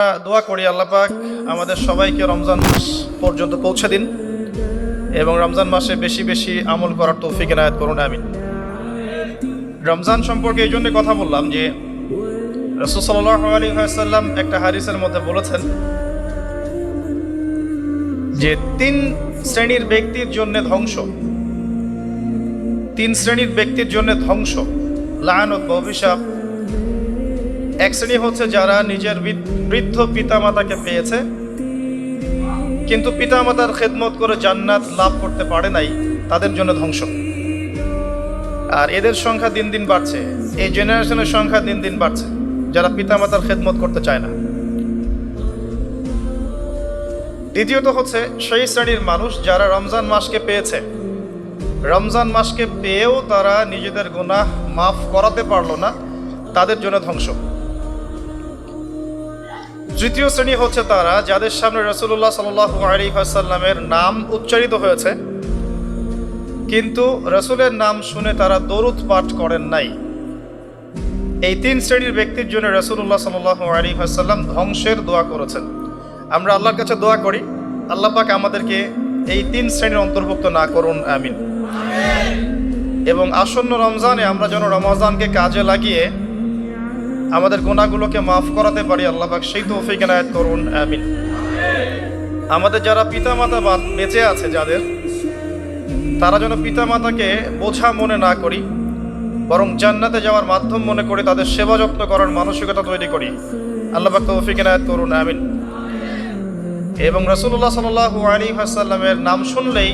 দোয়া করি আল্লাহ পাক আমাদের সবাইকে রমজান মাস পর্যন্ত পৌঁছে দিন এবং রমজান মাসে বেশি বেশি আমল করার তৌফিক এনায়েত করুন, আমিন। রমজান সম্পর্কে এই জন্য কথা বললাম যে রাসূল সাল্লাল্লাহু আলাইহি ওয়াসাল্লাম একটা হাদিসের মধ্যে বলেছেন যে তিন শ্রেণীর ব্যক্তির জন্য ধ্বংস, তিন শ্রেণীর ব্যক্তির জন্য ধ্বংস, লাআনত বা অভিশাপ। এক শ্রেণী হচ্ছে যারা নিজের বৃদ্ধ পিতামাতাকে পেয়েছে কিন্তু পিতামাতার খেদমত করে জান্নাত লাভ করতে পারে নাই, তাদের জন্য ধ্বংস। আর এদের সংখ্যা দিন দিন বাড়ছে, এই জেনারেশনের সংখ্যা দিন দিন বাড়ছে যারা পিতামাতার খেদমত করতে চায় না। দ্বিতীয়ত হচ্ছে সেই শ্রেণীর মানুষ যারা রমজান মাসকে পেয়েছে, রমজান মাসকে পেয়েও তারা নিজেদের গুনাহ মাফ করাতে পারলো না, তাদের জন্য ধ্বংস। তৃতীয় শ্রেণী হচ্ছে তারা যাদের সামনে রাসূলুল্লাহ সাল্লাল্লাহু আলাইহি ওয়াসাল্লামের নাম উচ্চারিত হয়েছে কিন্তু রাসূলের নাম শুনে তারা দরুদ পাঠ করেন নাই। এই তিন শ্রেণীর ব্যক্তির জন্য রাসূলুল্লাহ সাল্লাল্লাহু আলাইহি ওয়াসাল্লাম ধ্বংসের দোয়া করেছেন। আমরা আল্লাহর কাছে দোয়া করি আল্লাহ পাক আমাদেরকে এই তিন শ্রেণীর অন্তর্ভুক্ত না করুন, আমিন। এবং আসন্ন রমজানে আমরা যেন রমজানকে কাজে লাগিয়ে আমাদের গুনাহগুলোকে মাফ করাতে পারি, আল্লাহ পাক সেই তৌফিক এনায়েত করুন, আমিন। আমাদের যারা পিতামাতা বেঁচে আছে যাদের, তারা যেন পিতামাতাকে বোঝা মনে না করি, বরং জান্নাতে যাওয়ার মাধ্যম মনে করে তাদের সেবা যত্ন করার মানসিকতা তৈরি করি, আল্লাহ পাক তৌফিক এনায়েত করুন, আমিন। এবং রাসূলুল্লাহ সাল্লাল্লাহু আলাইহি ওয়াসাল্লামের নাম শুনলেই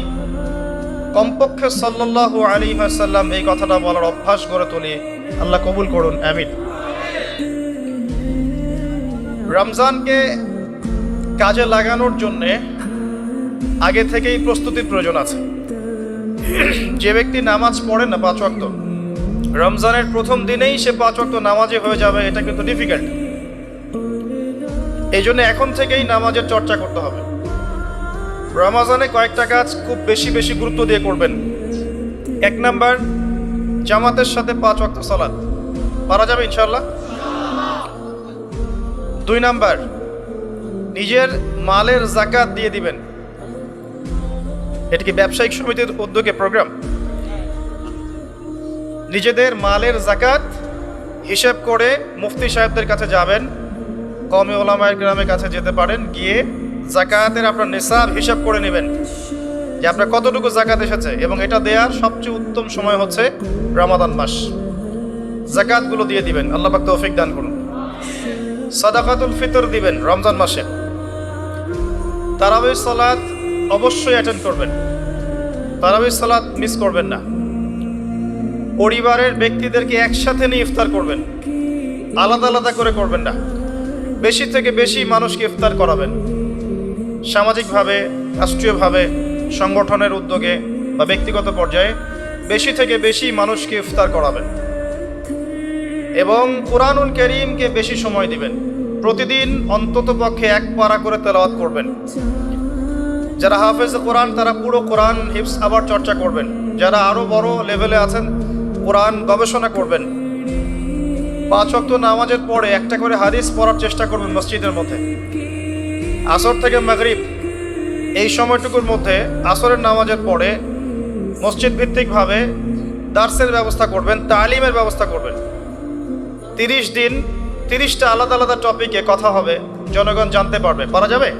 কমপক্ষে সাল্লাল্লাহু আলাইহি ওয়াসাল্লাম এই কথাটা বলার অভ্যাস গড়ে তুলি, আল্লাহ কবুল করুন, আমিন। রমজানকে কাজে লাগানোর জন্যে আগে থেকেই প্রস্তুতির প্রয়োজন আছে। যে ব্যক্তি নামাজ পড়ে না 5 ওয়াক্ত, রমজানের প্রথম দিনেই সে 5 ওয়াক্ত নামাজি হয়ে যাবে, এটা কিন্তু ডিফিকাল্ট। এই জন্য এখন থেকেই নামাজের চর্চা করতে হবে। রমজানে কয়েকটা কাজ খুব বেশি বেশি গুরুত্ব দিয়ে করবেন। 1 নাম্বার, জামাতের সাথে 5 ওয়াক্ত সালাত পারা যাবে ইনশাআল্লাহ। 2 নাম্বার, নিজের মালের যাকাত দিয়ে দিবেন। এটা কি ব্যবসায়িক সমিতির উদ্যোগে প্রোগ্রাম? নিজেদের মালের যাকাত হিসাব করে মুফতি সাহেবদের কাছে যাবেন, কওমি উলামায়ে কেরামের কাছে যেতে পারেন, গিয়ে যাকাতের আপনার নিসাব হিসাব করে নেবেন যে আপনার কতটুকু যাকাত এসেছে। এবং এটা দেওয়ার সবচেয়ে উত্তম সময় হচ্ছে রমাদান মাস। যাকাতগুলো দিয়ে দিবেন, আল্লাহ পাক তৌফিক দান করুন। সাদাকাতুল ফিতর দিবেন রমজান মাসে। তারাবির সালাত অবশ্যই অ্যাটেন্ড করবেন, তারাবির সালাত মিস করবেন না। পরিবারের ব্যক্তিদেরকে একসাথে নিয়ে ইফতার করবেন, আলাদা আলাদা করে করবেন না। বেশি থেকে বেশি মানুষকে ইফতার করাবেন, সামাজিকভাবে, রাষ্ট্রীয়ভাবে, সংগঠনের উদ্যোগে বা ব্যক্তিগত পর্যায়ে বেশি থেকে বেশি মানুষকে ইফতার করাবেন। এবং কুরআনুল কারীমকে বেশি সময় দিবেন। প্রতিদিন অন্তত পক্ষে 1 পারা করে তেলাওয়াত করবেন। যারা হাফেজ কোরআন তারা পুরো কোরআন হিফজ আবার চর্চা করবেন। যারা আরও বড় লেভেলে আছেন কোরআন গবেষণা করবেন। 5 ওয়াক্ত নামাজের পরে একটা করে হাদিস পড়ার চেষ্টা করবেন মসজিদের মধ্যে। আসর থেকে মাগরিব এই সময়টুকুর মধ্যে আসরের নামাজের পরে মসজিদ ভিত্তিকভাবে দার্সের ব্যবস্থা করবেন, তালিমের ব্যবস্থা করবেন। 30 দিন 30টা আলাদা আলাদা টপিকে কথা হবে, জনগণ জানতে পারবে। পারা যাবে?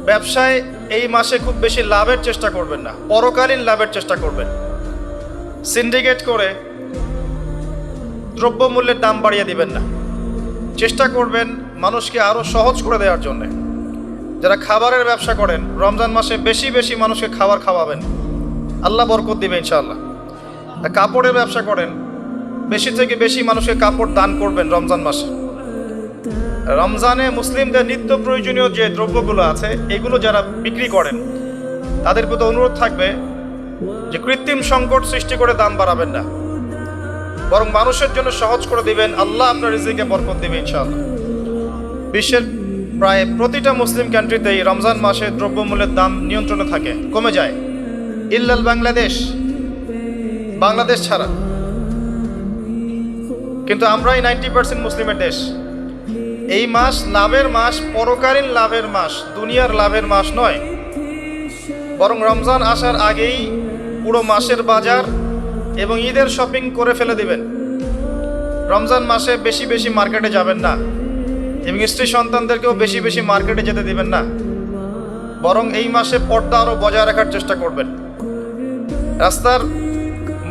ব্যবসায় এই মাসে খুব বেশি লাভের চেষ্টা করবেন না, পরকালীন লাভের চেষ্টা করবেন। সিন্ডিকেট করে দ্রব্যমূল্যের দাম বাড়িয়ে দিবেন না, চেষ্টা করবেন মানুষকে আরও সহজ করে দেওয়ার জন্য। যারা খাবারের ব্যবসা করেন রমজান মাসে বেশি বেশি মানুষকে খাবার খাওয়াবেন, আল্লাহ বরকত দিবে ইনশাআল্লাহ। কাপড়ের ব্যবসা করেন, বেশি থেকে বেশি মানুষকে কাপড় দান করবেন রমজান মাসে। রমজানে মুসলিমদের নিত্য প্রয়োজনীয় যে দ্রব্যগুলো আছে এগুলো যারা বিক্রি করেন তাদের প্রতি অনুরোধ থাকবে যে কৃত্রিম সংকট সৃষ্টি করে দাম বাড়াবেন না, বরং মানুষের জন্য সহজ করে দিবেন। আল্লাহ আপনার রিজিকে বরকত দিবে ইনশাআল্লাহ। বিশ্বের প্রায় প্রতিটা মুসলিম কান্ট্রিতেই রমজান মাসে দ্রব্যমূল্যের দাম নিয়ন্ত্রণে থাকে, কমে যায়, ইল্লাল বাংলাদেশ ছাড়া। কিন্তু আমরাই 90% মুসলিমের দেশ। এই মাস লাভের মাস, পরকালীন লাভের মাস, দুনিয়ার লাভের মাস নয়। বরং রমজান আসার আগেই পুরো মাসের বাজার এবং ঈদের শপিং করে ফেলে দিবেন। রমজান মাসে বেশি বেশি মার্কেটে যাবেন না এবং স্ত্রী সন্তানদেরকেও বেশি বেশি মার্কেটে যেতে দিবেন না। বরং এই মাসে পর্দা আরও বজায় রাখার চেষ্টা করবেন। রাস্তার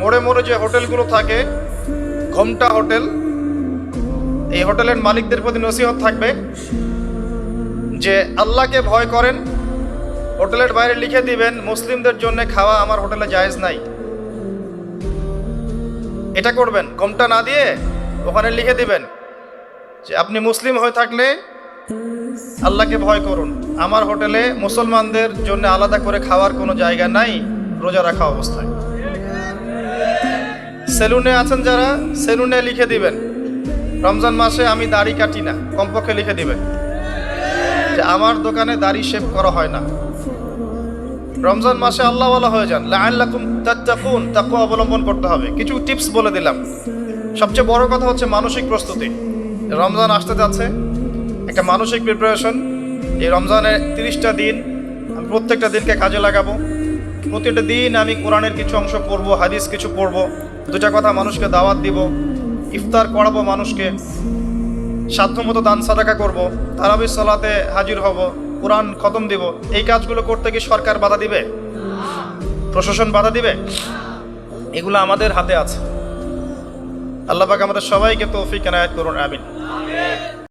মোড়ে মোড়ে যে হোটেলগুলো থাকে, ঘোমটা হোটেল, এই হোটেলের মালিকদের প্রতি নসিহত থাকবে যে আল্লাহকে ভয় করেন। হোটেলের বাইরে লিখে দিবেন, মুসলিমদের জন্য খাওয়া আমার হোটেলে জায়েজ নাই। এটা করবেন, ঘোমটা না দিয়ে ওখানে লিখে দিবেন যে আপনি মুসলিম হয়ে থাকলে আল্লাহকে ভয় করুন, আমার হোটেলে মুসলমানদের জন্য আলাদা করে খাওয়ার কোনো জায়গা নাই রোজা রাখা অবস্থায়। সেলুনে আছেন যারা, সেলুনে লিখে দিবেন রমজান মাসে আমি দাড়ি কাটি না, কমপক্ষে লিখে দিবেন যে আমার দোকানে দাড়ি শেভ করা হয় না। রমজান মাসে আল্লাহওয়ালা হয়ে যান, লাআল্লাকুম তাত্তাকুন, তাকওয়া অবলম্বন করতে হবে। কিছু টিপস বলে দিলাম। সবচেয়ে বড় কথা হচ্ছে মানসিক প্রস্তুতি। রমজান আসতে যাচ্ছে, একটা মানসিক প্রিপারেশন। এই রমজানের 30টা দিন আমি প্রত্যেকটা দিনকে কাজে লাগাবো। প্রতিটা দিন আমি কোরআনের কিছু অংশ পড়বো, হাদিস কিছু পড়বো, দুটা কথা মানুষকে দাওয়াত দিব, ইফতার করাবো মানুষকে, সাধ্যমতো দান সাদাকা করব, তারাবির সালাতে হাজির হব, কোরআন খতম দিব। এই কাজগুলো করতে কি সরকার বাধা দিবে? প্রশাসন বাধা দিবে? এগুলো আমাদের হাতে আছে। আল্লাহ পাক আমাদের সবাইকে তৌফিক এনায়েত করুন, আমিন।